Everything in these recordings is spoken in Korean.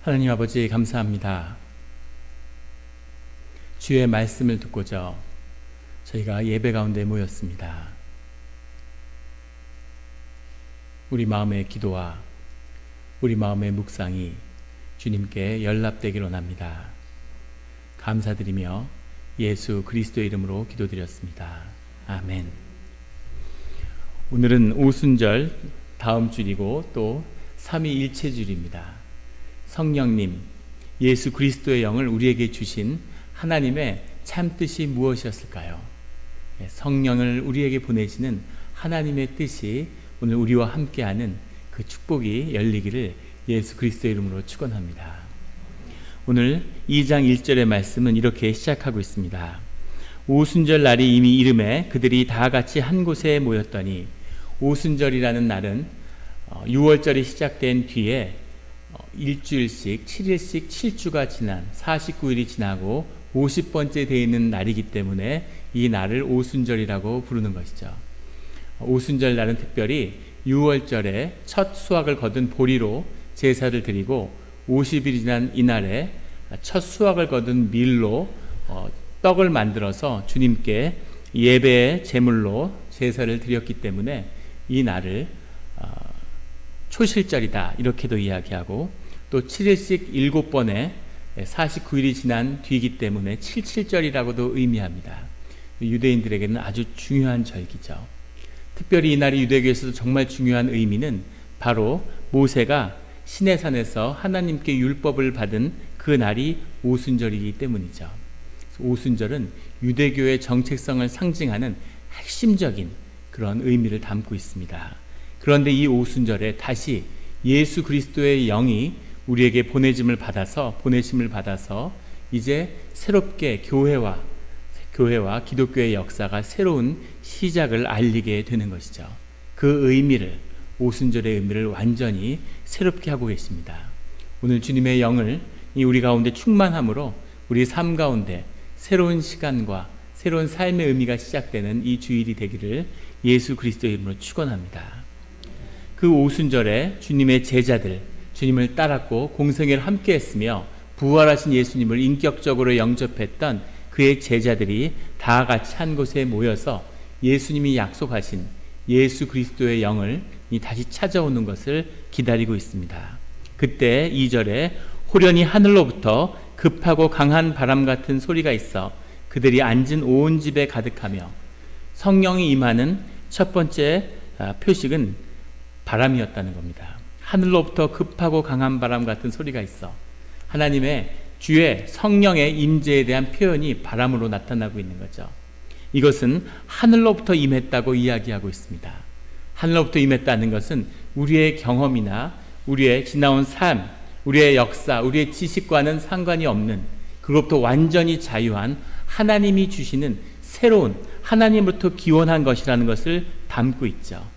하나님 아버지 감사합니다. 주의 말씀을 듣고자 저희가 예배 가운데 모였습니다. 우리 마음의 기도와 우리 마음의 묵상이 주님께 연락되기를 원합니다. 감사드리며 예수 그리스도의 이름으로 기도드렸습니다. 아멘. 오늘은 오순절 다음 주이고 또 삼위일체주일입니다. 성령님, 예수 그리스도의 영을 우리에게 주신 하나님의 참뜻이 무엇이었을까요? 성령을 우리에게 보내시는 하나님의 뜻이 오늘 우리와 함께하는 그 축복이 열리기를 예수 그리스도의 이름으로 축원합니다. 오늘 2장 1절의 말씀은 이렇게 시작하고 있습니다. 오순절 날이 이미 이름에 그들이 다 같이 한 곳에 모였더니, 오순절이라는 날은 6월절이 시작된 뒤에 일주일씩 7일씩 7주가 지난 49일이 지나고 50번째 되어 있는 날이기 때문에 이 날을 오순절이라고 부르는 것이죠. 오순절 날은 특별히 6월절에 첫 수확을 거둔 보리로 제사를 드리고, 50일이 지난 이날에 첫 수확을 거둔 밀로 떡을 만들어서 주님께 예배의 제물로 제사를 드렸기 때문에 이 날을 초실절이다 이렇게도 이야기하고, 또 7일씩 7번에 49일이 지난 뒤이기 때문에 77절이라고도 의미합니다. 유대인들에게는 아주 중요한 절기죠. 특별히 이 날이 유대교에서도 정말 중요한 의미는 바로 모세가 시내산에서 하나님께 율법을 받은 그 날이 오순절이기 때문이죠. 오순절은 유대교의 정체성을 상징하는 핵심적인 그런 의미를 담고 있습니다. 그런데 이 오순절에 다시 예수 그리스도의 영이 우리에게 보내심을 받아서 이제 새롭게 교회와 기독교의 역사가 새로운 시작을 알리게 되는 것이죠. 그 의미를, 오순절의 의미를 완전히 새롭게 하고 계십니다. 오늘 주님의 영을 우리 가운데 충만함으로 우리 삶 가운데 새로운 시간과 새로운 삶의 의미가 시작되는 이 주일이 되기를 예수 그리스도의 이름으로 축원합니다. 그 오순절에 주님의 제자들, 주님을 따랐고 공생애를 함께 했으며 부활하신 예수님을 인격적으로 영접했던 그의 제자들이 다 같이 한 곳에 모여서 예수님이 약속하신 예수 그리스도의 영을 다시 찾아오는 것을 기다리고 있습니다. 그때 2절에 호련히 하늘로부터 급하고 강한 바람 같은 소리가 있어 그들이 앉은 온 집에 가득하며, 성령이 임하는 첫 번째 표식은 바람이었다는 겁니다. 하늘로부터 급하고 강한 바람 같은 소리가 있어 하나님의 주의 성령의 임재에 대한 표현이 바람으로 나타나고 있는 거죠. 이것은 하늘로부터 임했다고 이야기하고 있습니다. 하늘로부터 임했다는 것은 우리의 경험이나 우리의 지나온 삶, 우리의 역사, 우리의 지식과는 상관이 없는, 그로부터 완전히 자유한 하나님이 주시는 새로운, 하나님으로부터 기원한 것이라는 것을 담고 있죠.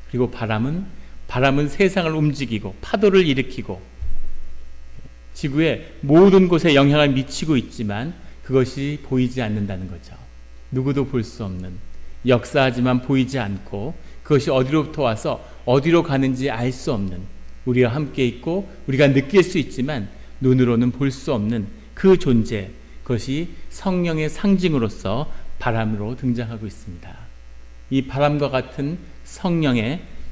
그리고 바람은 세상을 움직이고 파도를 일으키고 지구의 모든 곳에 영향을 미치고 있지만 그것이 보이지 않는다는 거죠. 누구도 볼 수 없는, 역사하지만 보이지 않고 그것이 어디로부터 와서 어디로 가는지 알 수 없는, 우리와 함께 있고 우리가 느낄 수 있지만 눈으로는 볼 수 없는 그 존재, 그것이 성령의 상징으로서 바람으로 등장하고 있습니다. 이 바람과 같은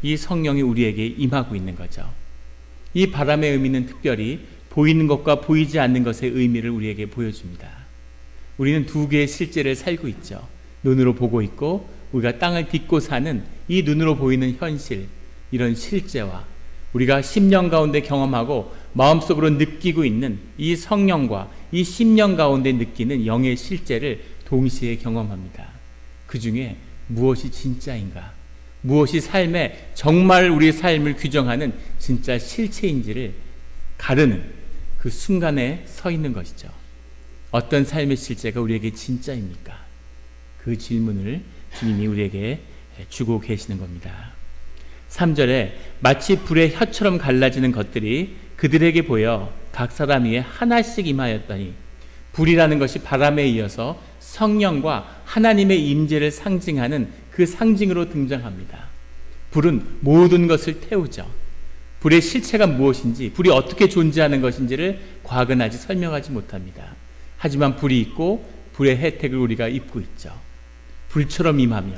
이 성령이 우리에게 임하고 있는 거죠. 이 바람의 의미는 특별히 보이는 것과 보이지 않는 것의 의미를 우리에게 보여줍니다. 우리는 두 개의 실제를 살고 있죠. 눈으로 보고 있고 우리가 땅을 딛고 사는 이 눈으로 보이는 현실, 이런 실제와 우리가 심령 가운데 경험하고 마음속으로 느끼고 있는 이 성령과 이 심령 가운데 느끼는 영의 실제를 동시에 경험합니다. 그 중에 무엇이 진짜인가, 무엇이 삶에 정말 우리의 삶을 규정하는 진짜 실체인지를 가르는 그 순간에 서 있는 것이죠. 어떤 삶의 실제가 우리에게 진짜입니까? 그 질문을 주님이 우리에게 주고 계시는 겁니다. 3절에 마치 불의 혀처럼 갈라지는 것들이 그들에게 보여 각 사람 위에 하나씩 임하였더니, 불이라는 것이 바람에 이어서 성령과 하나님의 임재를 상징하는 그 상징으로 등장합니다. 불은 모든 것을 태우죠. 불의 실체가 무엇인지, 불이 어떻게 존재하는 것인지를 과학은 아직 설명하지 못합니다. 하지만 불이 있고 불의 혜택을 우리가 입고 있죠. 불처럼 임하며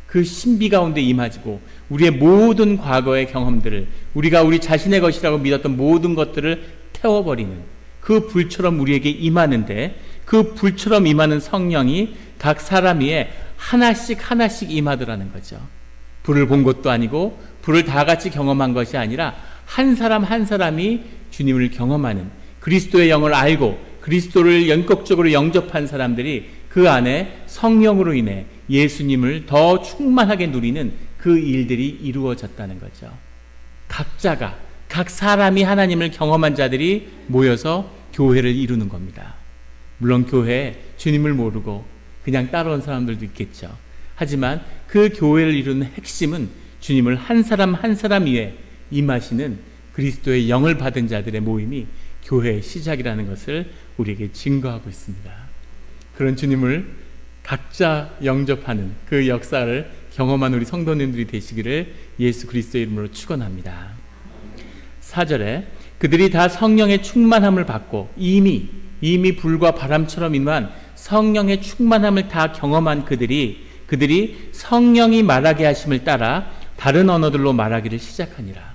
그 신비 가운데 임하지고 우리의 모든 과거의 경험들을, 우리가 우리 자신의 것이라고 믿었던 모든 것들을 태워버리는 그 불처럼 우리에게 임하는데, 그 불처럼 임하는 성령이 각 사람 위에 하나씩 임하더라는 거죠. 불을 본 것도 아니고 불을 다 같이 경험한 것이 아니라 한 사람 한 사람이 주님을 경험하는, 그리스도의 영을 알고 그리스도를 연격적으로 영접한 사람들이 그 안에 성령으로 인해 예수님을 더 충만하게 누리는 그 일들이 이루어졌다는 거죠. 각자가, 각 사람이 하나님을 경험한 자들이 모여서 교회를 이루는 겁니다. 물론 교회에 주님을 모르고 그냥 따라온 사람들도 있겠죠. 하지만 그 교회를 이루는 핵심은 주님을 한 사람 한 사람 위에 임하시는 그리스도의 영을 받은 자들의 모임이 교회의 시작이라는 것을 우리에게 증거하고 있습니다. 그런 주님을 각자 영접하는 그 역사를 경험한 우리 성도님들이 되시기를 예수 그리스도의 이름으로 축원합니다. 4절에 그들이 다 성령의 충만함을 받고 이미 불과 바람처럼 임한 성령의 충만함을 다 경험한 그들이 성령이 말하게 하심을 따라 다른 언어들로 말하기를 시작하니라.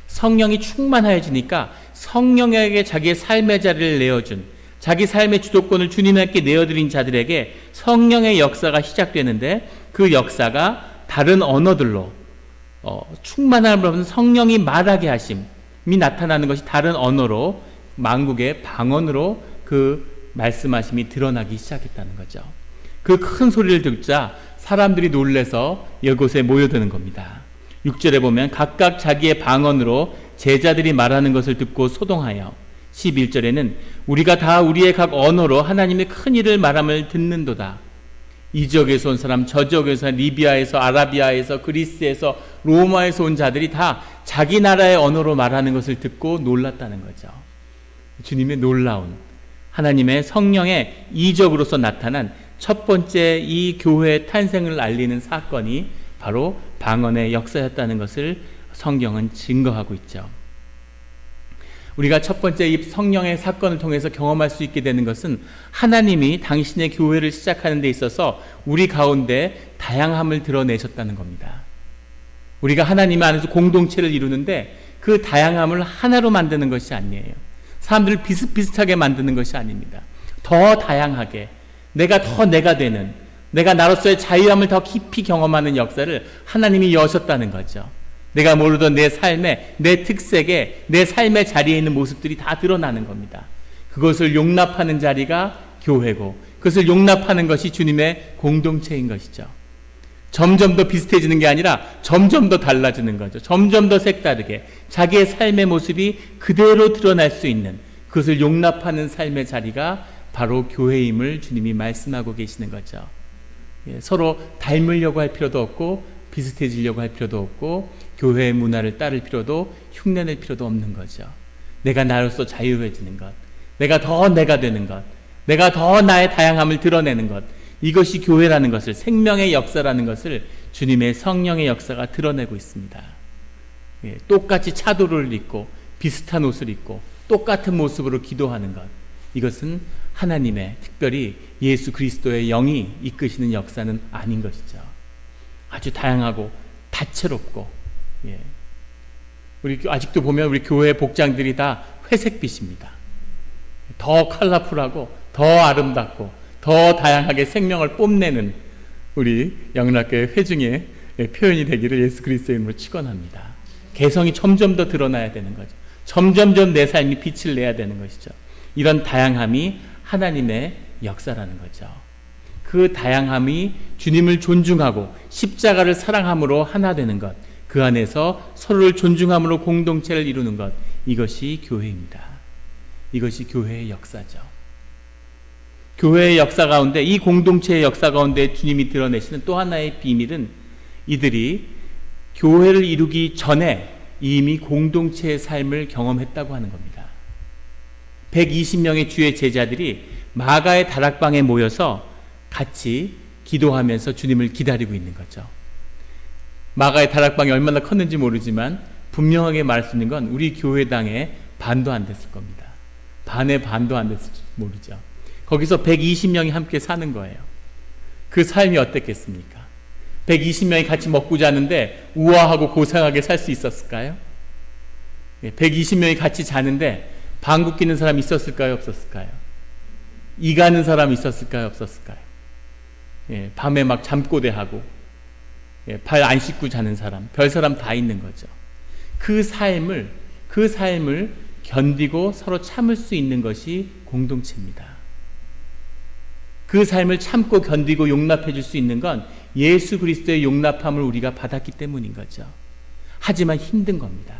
성령이 충만하여지니까 성령에게 자기의 삶의 자리를 내어준, 자기 삶의 주도권을 주님께 내어드린 자들에게 성령의 역사가 시작되는데, 그 역사가 다른 언어들로 충만함을 얻은 성령이 말하게 하심이 나타나는 것이 다른 언어로, 만국의 방언으로 그 말씀하심이 드러나기 시작했다는 거죠. 그 큰 소리를 듣자 사람들이 놀라서 이곳에 모여드는 겁니다. 6절에 보면 각각 자기의 방언으로 제자들이 말하는 것을 듣고 소동하여, 11절에는 우리가 다 우리의 각 언어로 하나님의 큰 일을 말함을 듣는도다. 이 지역에서 온 사람, 저 지역에서, 리비아에서, 아라비아에서, 그리스에서, 로마에서 온 자들이 다 자기 나라의 언어로 말하는 것을 듣고 놀랐다는 거죠. 주님의 놀라운 하나님의 성령의 이적으로서 나타난 첫 번째 이 교회의 탄생을 알리는 사건이 바로 방언의 역사였다는 것을 성경은 증거하고 있죠. 우리가 첫 번째 이 성령의 사건을 통해서 경험할 수 있게 되는 것은 하나님이 당신의 교회를 시작하는 데 있어서 우리 가운데 다양함을 드러내셨다는 겁니다. 우리가 하나님 안에서 공동체를 이루는데 그 다양함을 하나로 만드는 것이 아니에요. 사람들을 비슷비슷하게 만드는 것이 아닙니다. 더 다양하게, 내가 더 내가 되는, 내가 나로서의 자유함을 더 깊이 경험하는 역사를 하나님이 여셨다는 거죠. 내가 모르던 내 삶에, 내 특색에, 내 삶의 자리에 있는 모습들이 다 드러나는 겁니다. 그것을 용납하는 자리가 교회고, 그것을 용납하는 것이 주님의 공동체인 것이죠. 점점 더 비슷해지는 게 아니라 점점 더 달라지는 거죠. 점점 더 색다르게 자기의 삶의 모습이 그대로 드러날 수 있는, 그것을 용납하는 삶의 자리가 바로 교회임을 주님이 말씀하고 계시는 거죠. 서로 닮으려고 할 필요도 없고 비슷해지려고 할 필요도 없고 교회의 문화를 따를 필요도, 흉내낼 필요도 없는 거죠. 내가 나로서 자유해지는 것, 내가 더 내가 되는 것, 내가 더 나의 다양함을 드러내는 것, 이것이 교회라는 것을, 생명의 역사라는 것을 주님의 성령의 역사가 드러내고 있습니다. 똑같이 차도를 입고 비슷한 옷을 입고 똑같은 모습으로 기도하는 것, 이것은 하나님의, 특별히 예수 그리스도의 영이 이끄시는 역사는 아닌 것이죠. 아주 다양하고 다채롭고, 우리 아직도 보면 우리 교회 복장들이 다 회색빛입니다. 더 컬러풀하고 더 아름답고 더 다양하게 생명을 뽐내는 우리 영락교회 회중의 표현이 되기를 예수 그리스도의 이름으로 축원합니다. 개성이 점점 더 드러나야 되는 거죠. 점점점 내 삶이 빛을 내야 되는 것이죠. 이런 다양함이 하나님의 역사라는 거죠. 그 다양함이 주님을 존중하고 십자가를 사랑함으로 하나 되는 것, 그 안에서 서로를 존중함으로 공동체를 이루는 것, 이것이 교회입니다. 이것이 교회의 역사죠. 교회의 역사 가운데, 이 공동체의 역사 가운데 주님이 드러내시는 또 하나의 비밀은 이들이 교회를 이루기 전에 이미 공동체의 삶을 경험했다고 하는 겁니다. 120명의 주의 제자들이 마가의 다락방에 모여서 같이 기도하면서 주님을 기다리고 있는 거죠. 마가의 다락방이 얼마나 컸는지 모르지만 분명하게 말할 수 있는 건 우리 교회당에 반도 안 됐을 겁니다. 반의 반도 안 됐을지 모르죠. 거기서 120명이 함께 사는 거예요. 그 삶이 어땠겠습니까? 120명이 같이 먹고 자는데 우아하고 고상하게 살 수 있었을까요? 120명이 같이 자는데 방구 끼는 사람이 있었을까요? 없었을까요? 이 가는 사람이 있었을까요? 없었을까요? 밤에 막 잠꼬대하고 발 안 씻고 자는 사람, 별 사람 다 있는 거죠. 그 삶을 견디고 서로 참을 수 있는 것이 공동체입니다. 그 삶을 참고 견디고 용납해 줄 수 있는 건 예수 그리스도의 용납함을 우리가 받았기 때문인 거죠. 하지만 힘든 겁니다.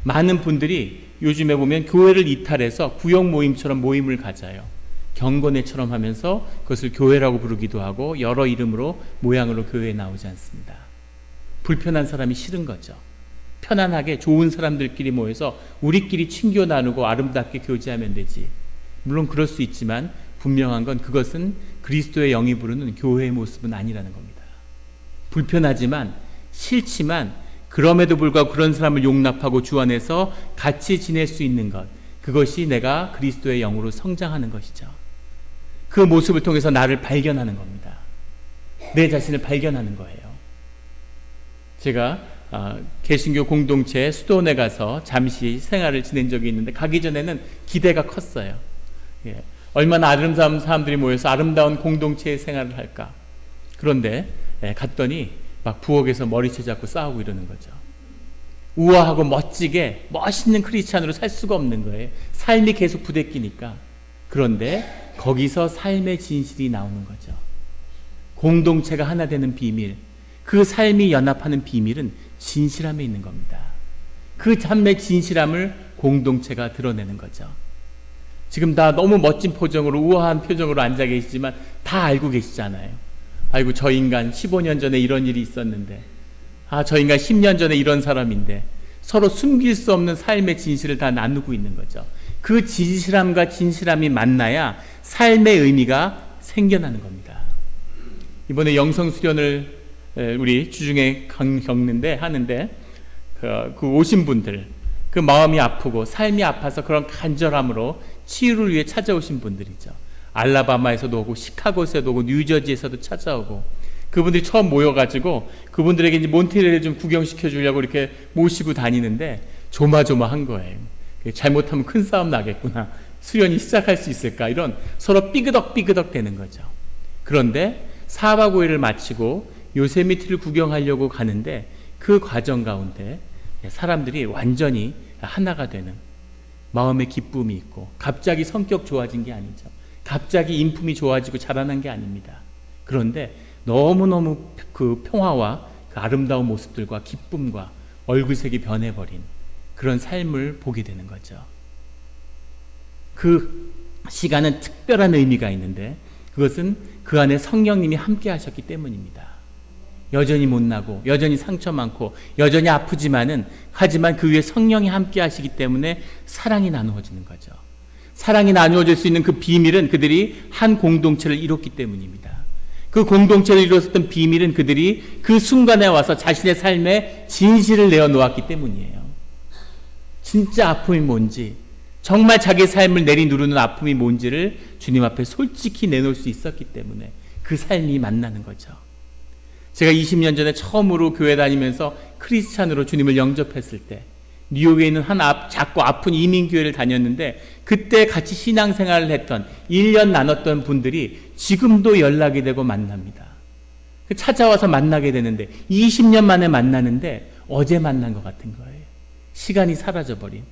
많은 분들이 요즘에 보면 교회를 이탈해서 구역 모임처럼 모임을 가져요. 경건회처럼 하면서 그것을 교회라고 부르기도 하고 여러 이름으로 모양으로 교회에 나오지 않습니다. 불편한 사람이 싫은 거죠. 편안하게 좋은 사람들끼리 모여서 우리끼리 친교 나누고 아름답게 교제하면 되지. 물론 그럴 수 있지만 분명한 건 그것은 그리스도의 영이 부르는 교회의 모습은 아니라는 겁니다. 불편하지만 싫지만 그럼에도 불구하고 그런 사람을 용납하고 주 안에서 같이 지낼 수 있는 것, 그것이 내가 그리스도의 영으로 성장하는 것이죠. 그 모습을 통해서 나를 발견하는 겁니다. 내 자신을 발견하는 거예요. 제가 개신교 공동체 수도원에 가서 잠시 생활을 지낸 적이 있는데 가기 전에는 기대가 컸어요. 얼마나 아름다운 사람들이 모여서 아름다운 공동체의 생활을 할까. 그런데 갔더니 막 부엌에서 머리채 잡고 싸우고 이러는 거죠. 우아하고 멋지게 멋있는 크리스찬으로 살 수가 없는 거예요. 삶이 계속 부대끼니까. 그런데 거기서 삶의 진실이 나오는 거죠. 공동체가 하나 되는 비밀, 그 삶이 연합하는 비밀은 진실함에 있는 겁니다. 그 삶의 진실함을 공동체가 드러내는 거죠. 지금 다 너무 멋진 표정으로 우아한 표정으로 앉아 계시지만 다 알고 계시잖아요. 아이고 저 인간 15년 전에 이런 일이 있었는데, 저 인간 10년 전에 이런 사람인데, 서로 숨길 수 없는 삶의 진실을 다 나누고 있는 거죠. 그 진실함과 진실함이 만나야 삶의 의미가 생겨나는 겁니다. 이번에 영성 수련을 우리 주중에 하는데 그 오신 분들, 그 마음이 아프고 삶이 아파서 그런 간절함으로 치유를 위해 찾아오신 분들이죠. 알라바마에서도 오고 시카고에서도 오고 뉴저지에서도 찾아오고, 그분들이 처음 모여가지고 그분들에게 이제 몬트리올을 좀 구경시켜 주려고 이렇게 모시고 다니는데 조마조마한 거예요. 잘못하면 큰 싸움 나겠구나, 수련이 시작할 수 있을까, 이런 서로 삐그덕 되는 거죠. 그런데 4박 5일을 마치고 요세미티를 구경하려고 가는데 그 과정 가운데 사람들이 완전히 하나가 되는 마음의 기쁨이 있고, 갑자기 성격 좋아진 게 아니죠. 갑자기 인품이 좋아지고 자라난 게 아닙니다. 그런데 너무너무 그 평화와 그 아름다운 모습들과 기쁨과 얼굴색이 변해버린 그런 삶을 보게 되는 거죠. 그 시간은 특별한 의미가 있는데 그것은 그 안에 성령님이 함께 하셨기 때문입니다. 여전히 못나고 여전히 상처 많고 여전히 아프지만은, 하지만 그 위에 성령이 함께 하시기 때문에 사랑이 나누어지는 거죠. 사랑이 나누어질 수 있는 그 비밀은 그들이 한 공동체를 이뤘기 때문입니다. 그 공동체를 이뤘었던 비밀은 그들이 그 순간에 와서 자신의 삶에 진실을 내어놓았기 때문이에요. 진짜 아픔이 뭔지, 정말 자기 삶을 내리누르는 아픔이 뭔지를 주님 앞에 솔직히 내놓을 수 있었기 때문에 그 삶이 만나는 거죠. 제가 20년 전에 처음으로 교회 다니면서 크리스찬으로 주님을 영접했을 때 뉴욕에 있는 한 작고 아픈 이민교회를 다녔는데, 그때 같이 신앙생활을 했던 1년 나눴던 분들이 지금도 연락이 되고 만납니다. 찾아와서 만나게 되는데 20년 만에 만나는데 어제 만난 것 같은 거예요. 시간이 사라져버린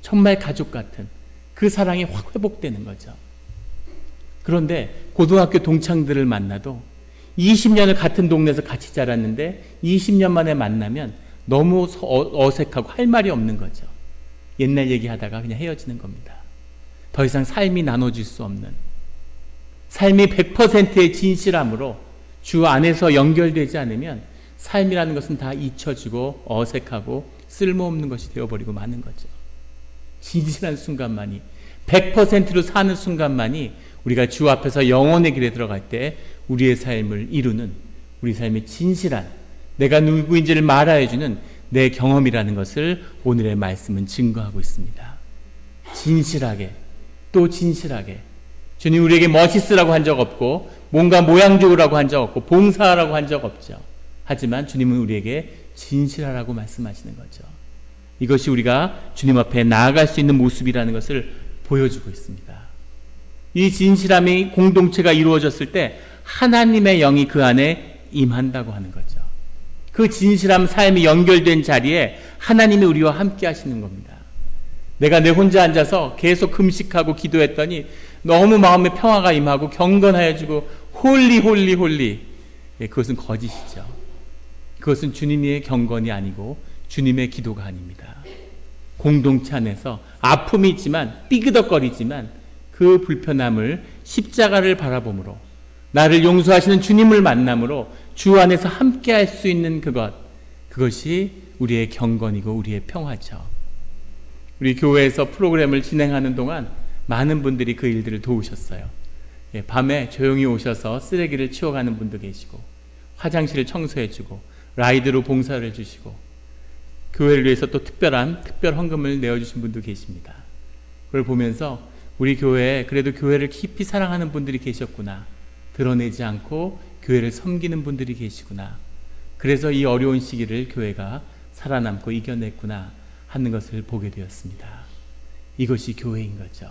정말 가족 같은 그 사랑이 확 회복되는 거죠. 그런데 고등학교 동창들을 만나도 20년을 같은 동네에서 같이 자랐는데 20년 만에 만나면 너무 어색하고 할 말이 없는 거죠. 옛날 얘기하다가 그냥 헤어지는 겁니다. 더 이상 삶이 나눠질 수 없는, 삶이 100%의 진실함으로 주 안에서 연결되지 않으면 삶이라는 것은 다 잊혀지고 어색하고 쓸모없는 것이 되어버리고 마는 거죠. 진실한 순간만이, 100%로 사는 순간만이 우리가 주 앞에서 영원의 길에 들어갈 때 우리의 삶을 이루는, 우리 삶의 진실한, 내가 누구인지를 말하여주는 내 경험이라는 것을 오늘의 말씀은 증거하고 있습니다. 진실하게, 또 진실하게. 주님 우리에게 멋있으라고 한 적 없고, 뭔가 모양 좋으라고 한 적 없고, 봉사하라고 한 적 없죠. 하지만 주님은 우리에게 진실하라고 말씀하시는 거죠. 이것이 우리가 주님 앞에 나아갈 수 있는 모습이라는 것을 보여주고 있습니다. 이 진실함이 공동체가 이루어졌을 때 하나님의 영이 그 안에 임한다고 하는 거죠. 그 진실함 삶이 연결된 자리에 하나님이 우리와 함께 하시는 겁니다. 내가 내 혼자 앉아서 계속 금식하고 기도했더니 너무 마음에 평화가 임하고 경건하여지고 홀리 그것은 거짓이죠. 그것은 주님의 경건이 아니고 주님의 기도가 아닙니다. 공동체 안에서 아픔이 있지만 삐그덕거리지만 그 불편함을 십자가를 바라봄으로 나를 용서하시는 주님을 만남으로 주 안에서 함께 할 수 있는 그것이 우리의 경건이고 우리의 평화죠. 우리 교회에서 프로그램을 진행하는 동안 많은 분들이 그 일들을 도우셨어요. 밤에 조용히 오셔서 쓰레기를 치워가는 분도 계시고, 화장실을 청소해주고, 라이드로 봉사를 해주시고, 교회를 위해서 또 특별 헌금을 내어주신 분도 계십니다. 그걸 보면서 우리 교회에 그래도 교회를 깊이 사랑하는 분들이 계셨구나, 드러내지 않고 교회를 섬기는 분들이 계시구나, 그래서 이 어려운 시기를 교회가 살아남고 이겨냈구나 하는 것을 보게 되었습니다. 이것이 교회인 거죠.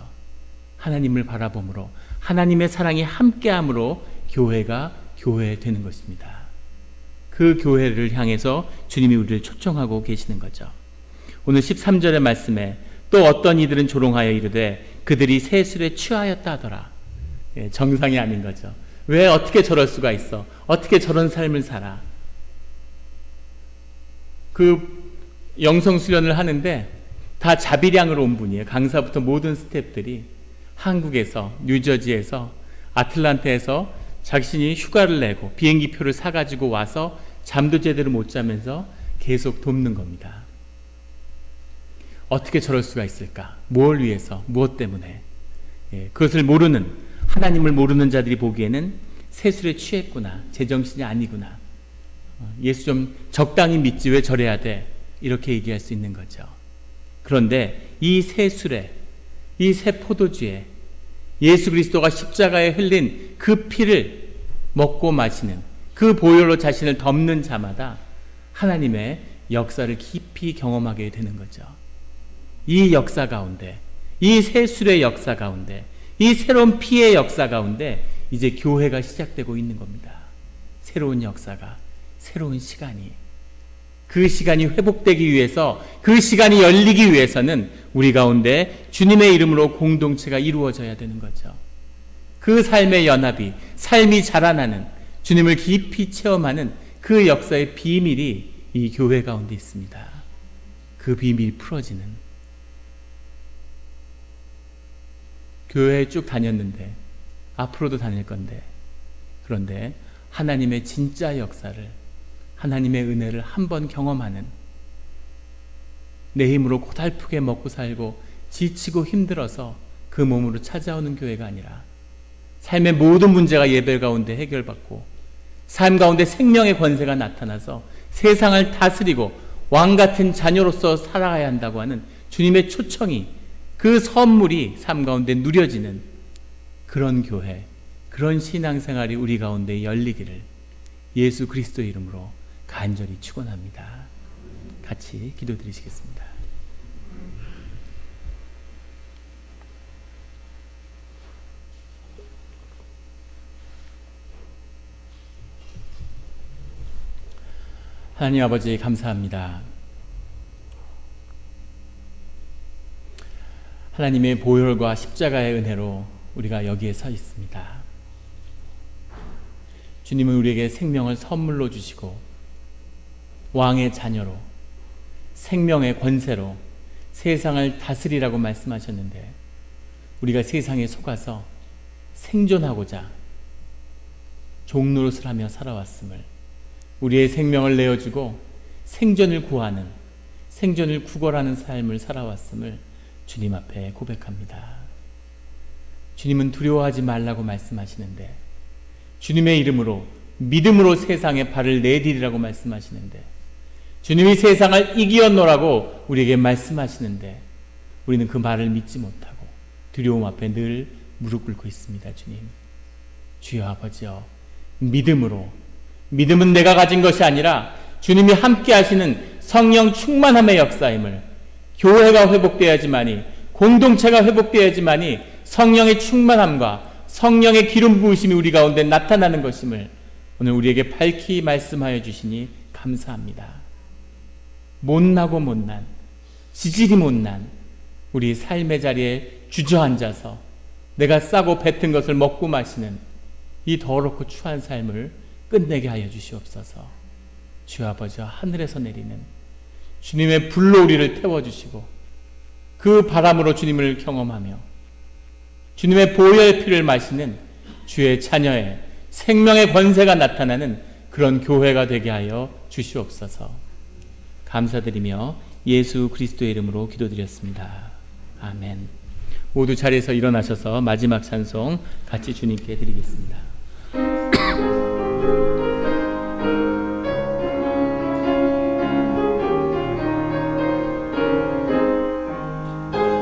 하나님을 바라봄으로, 하나님의 사랑이 함께함으로 교회가 교회 되는 것입니다. 그 교회를 향해서 주님이 우리를 초청하고 계시는 거죠. 오늘 13절의 말씀에 또 어떤 이들은 조롱하여 이르되 그들이 세술에 취하였다 하더라. 정상이 아닌 거죠. 왜 어떻게 저럴 수가 있어? 어떻게 저런 삶을 살아? 그 영성 수련을 하는데 다 자비량으로 온 분이에요. 강사부터 모든 스태프들이 한국에서, 뉴저지에서, 아틀란타에서 자신이 휴가를 내고 비행기표를 사가지고 와서 잠도 제대로 못 자면서 계속 돕는 겁니다. 어떻게 저럴 수가 있을까? 뭘 위해서? 무엇 때문에? 그것을 모르는, 하나님을 모르는 자들이 보기에는 세술에 취했구나, 제정신이 아니구나, 예수 좀 적당히 믿지 왜 저래야 돼? 이렇게 얘기할 수 있는 거죠. 그런데 이 세술에, 이 새 포도주에 예수 그리스도가 십자가에 흘린 그 피를 먹고 마시는, 그 보혈로 자신을 덮는 자마다 하나님의 역사를 깊이 경험하게 되는 거죠. 이 역사 가운데, 이 세술의 역사 가운데, 이 새로운 피의 역사 가운데 이제 교회가 시작되고 있는 겁니다. 새로운 역사가, 새로운 시간이, 그 시간이 회복되기 위해서, 그 시간이 열리기 위해서는 우리 가운데 주님의 이름으로 공동체가 이루어져야 되는 거죠. 그 삶의 연합이, 삶이 자라나는, 주님을 깊이 체험하는 그 역사의 비밀이 이 교회 가운데 있습니다. 그 비밀이 풀어지는. 교회에 쭉 다녔는데, 앞으로도 다닐 건데, 그런데 하나님의 진짜 역사를, 하나님의 은혜를 한번 경험하는, 내 힘으로 고달프게 먹고 살고 지치고 힘들어서 그 몸으로 찾아오는 교회가 아니라 삶의 모든 문제가 예배 가운데 해결받고 삶 가운데 생명의 권세가 나타나서 세상을 다스리고 왕같은 자녀로서 살아가야 한다고 하는 주님의 초청이, 그 선물이 삶 가운데 누려지는 그런 교회, 그런 신앙생활이 우리 가운데 열리기를 예수 그리스도의 이름으로 간절히 축원합니다. 같이 기도드리시겠습니다. 하나님 아버지 감사합니다. 하나님의 보혈과 십자가의 은혜로 우리가 여기에 서 있습니다. 주님은 우리에게 생명을 선물로 주시고 왕의 자녀로, 생명의 권세로 세상을 다스리라고 말씀하셨는데, 우리가 세상에 속아서 생존하고자 종노릇을 하며 살아왔음을, 우리의 생명을 내어주고 생존을 구하는, 생존을 구걸하는 삶을 살아왔음을 주님 앞에 고백합니다. 주님은 두려워하지 말라고 말씀하시는데, 주님의 이름으로, 믿음으로 세상에 발을 내디디라고 말씀하시는데, 주님이 세상을 이기었노라고 우리에게 말씀하시는데 우리는 그 말을 믿지 못하고 두려움 앞에 늘 무릎 꿇고 있습니다. 주님, 주여 아버지여, 믿음은 내가 가진 것이 아니라 주님이 함께 하시는 성령 충만함의 역사임을, 교회가 회복되어야지만이, 공동체가 회복되어야지만이 성령의 충만함과 성령의 기름 부으심이 우리 가운데 나타나는 것임을 오늘 우리에게 밝히 말씀하여 주시니 감사합니다. 못난, 지질이 못난 우리 삶의 자리에 주저앉아서 내가 싸고 뱉은 것을 먹고 마시는 이 더럽고 추한 삶을 끝내게 하여 주시옵소서. 주여 아버지와 하늘에서 내리는 주님의 불로 우리를 태워주시고 그 바람으로 주님을 경험하며 주님의 보혈의 피를 마시는 주의 자녀의 생명의 권세가 나타나는 그런 교회가 되게 하여 주시옵소서. 감사드리며 예수 그리스도의 이름으로 기도드렸습니다. 아멘. 모두 자리에서 일어나셔서 마지막 찬송 같이 주님께 드리겠습니다.